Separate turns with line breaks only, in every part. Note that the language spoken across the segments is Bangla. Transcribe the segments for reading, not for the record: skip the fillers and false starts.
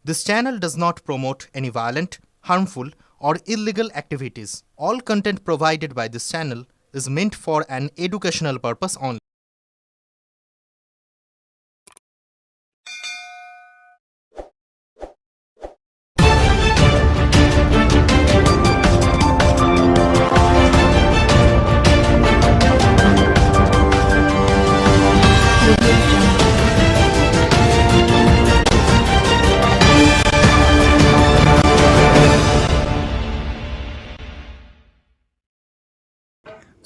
This channel does not promote any violent, harmful, or illegal activities. All content provided by this channel is meant for an educational purpose only.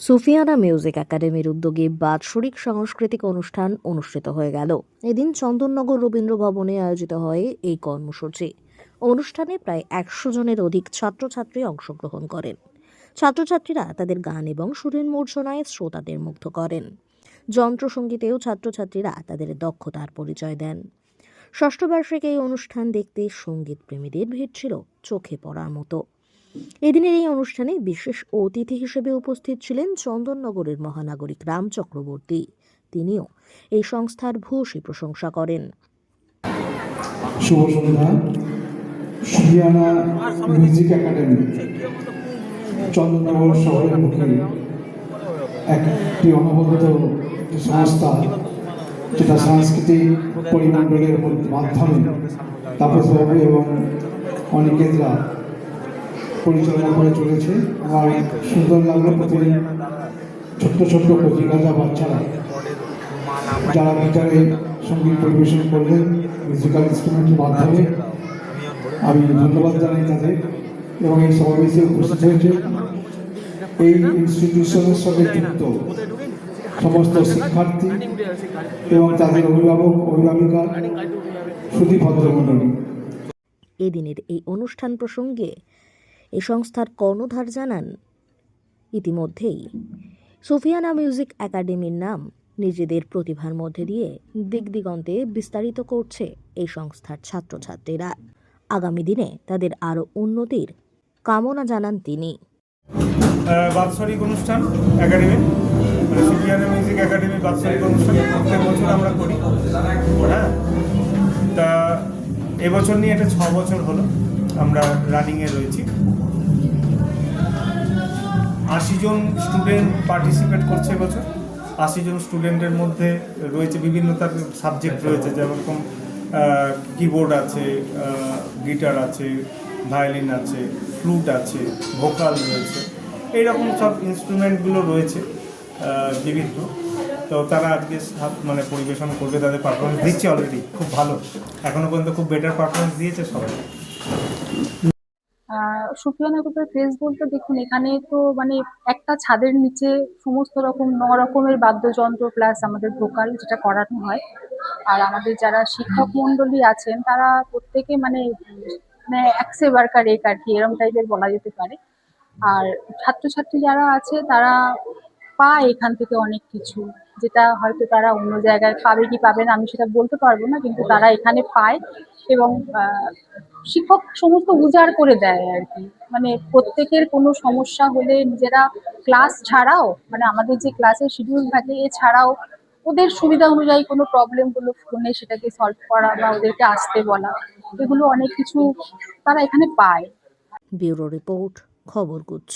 Sufiana music একাডেমির উদ্যোগে বাৎসরিক সাংস্কৃতিক অনুষ্ঠান অনুষ্ঠিত হয়ে গেল। এদিন চন্দননগর রবীন্দ্র ভবনে আয়োজিত হয় এই কর্মসূচি। অনুষ্ঠানে প্রায় 100 জনের অধিক ছাত্রছাত্রী অংশগ্রহণ করেন। ছাত্রছাত্রীরা তাদের গান এবং সুরের মূর্ছনায় শ্রোতাদের মুগ্ধ করেন। যন্ত্রসঙ্গীতেও ছাত্রছাত্রীরা তাদের দক্ষতার পরিচয় দেন। ষষ্ঠ বার্ষিক এই অনুষ্ঠান দেখতে সঙ্গীত প্রেমীদের ভিড় ছিল চোখে পড়ার মতো। এদিনের এই অনুষ্ঠানে বিশেষ অতিথি হিসেবে উপস্থিত ছিলেন চন্দননগরের মহানাগরিক রাম চক্রবর্তী। তিনিও এই সংস্থার ভূয়সী প্রশংসা করেন।
শুভ সন্ধ্যা। সুফিয়ানা মিউজিক একাডেমি চন্দননগর শহরের মুখে একটি অনবদ্য সংস্থা, যেটা সাংস্কৃতিক পরিমণ্ডলের মাধ্যমে তাপসবাবু এবং অনিকেতরা পরিচালনা করে চলেছে। আমার সুন্দর লাগলো প্রতিদিন ছোট্ট ছোট্ট প্রতিভাজা বাচ্চারা যারা গিটারে সঙ্গীত পরিবেশন করলেন মিউজিক্যাল ইনস্ট্রুমেন্টের মাধ্যমে। আমি ধন্যবাদ জানাই তাদের এবং এই সমাবেশে উপস্থিত হয়েছে এই ইনস্টিটিউশনের সঙ্গে যুক্ত সমস্ত শিক্ষার্থী এবং তাদের অভিভাবক অভিভাবিকা, সুধী ভদ্রমণ্ডলী।
এদিনের এই অনুষ্ঠান প্রসঙ্গে এই সংস্থার কর্ণধার জানান, ইতিমধ্যেই সুফিয়ানা মিউজিক একাডেমির নাম নিজেদের প্রতিভার মধ্যে দিয়ে দিগদিগন্তে বিস্তারিত করছে এই সংস্থার ছাত্রছাত্রীরা। আগামী দিনে তাদের আরও উন্নতির কামনা জানান তিনি।
বাৎসরিক অনুষ্ঠান একাডেমি, সুফিয়ানা মিউজিক একাডেমির বাৎসরিক অনুষ্ঠান প্রত্যেক বছর আমরা করি। হ্যাঁ, তা এবছর নিয়ে এটা 6 বছর হলো আমরা রানিংয়ে রয়েছি। 80 জন স্টুডেন্ট পার্টিসিপেট করছে এবছর। 80 জন স্টুডেন্টের মধ্যে রয়েছে বিভিন্ন তার সাবজেক্ট রয়েছে, যেরকম কিবোর্ড আছে, গিটার আছে, ভায়োলিন আছে, ফ্লুট আছে, ভোকাল রয়েছে, এইরকম সব ইনস্ট্রুমেন্টগুলো রয়েছে বিভিন্ন। তো তারা আজকে মানে পরিবেশন করবে, তাদের পারফরমেন্স দিচ্ছে অলরেডি খুব ভালো, এখনো পর্যন্ত খুব বেটার পারফরমেন্স দিয়েছে সবাই।
সুফিয়ানা গ্রুপের ক্রেজ বলতে দেখুন, এখানে তো মানে একটা ছাদের নিচে সমস্ত রকম 9 রকমের বাদ্যযন্ত্র প্লাস আমাদের ভোকাল যেটা করানো হয়। আর আমাদের যারা শিক্ষক মন্ডলী আছেন তারা প্রত্যেকে মানে এক্সে ওয়ার্কার আর কি, এরকম টাইপের বলা যেতে পারে। আর ছাত্রছাত্রী যারা আছে তারা পায় এখান থেকে অনেক কিছু, যেটা হয়তো তারা অন্য জায়গায় পাবে কি পাবে না আমি সেটা বলতে পারবো না, কিন্তু তারা এখানে পায়। এবং শিক্ষক সমস্ত উজাড় করে দেয় আর কি। মানে প্রত্যেকের কোনো সমস্যা হলে নিজেরা ক্লাস ছাড়াও, মানে আমাদের যে ক্লাসের শিডিউল থাকে এছাড়াও ওদের সুবিধা অনুযায়ী কোনো প্রবলেমগুলো ফোনে সেটাকে সলভ করা বা ওদেরকে আসতে বলা, এগুলো অনেক কিছু তারা এখানে পায়।
Bureau report, খবরগুচ্ছ।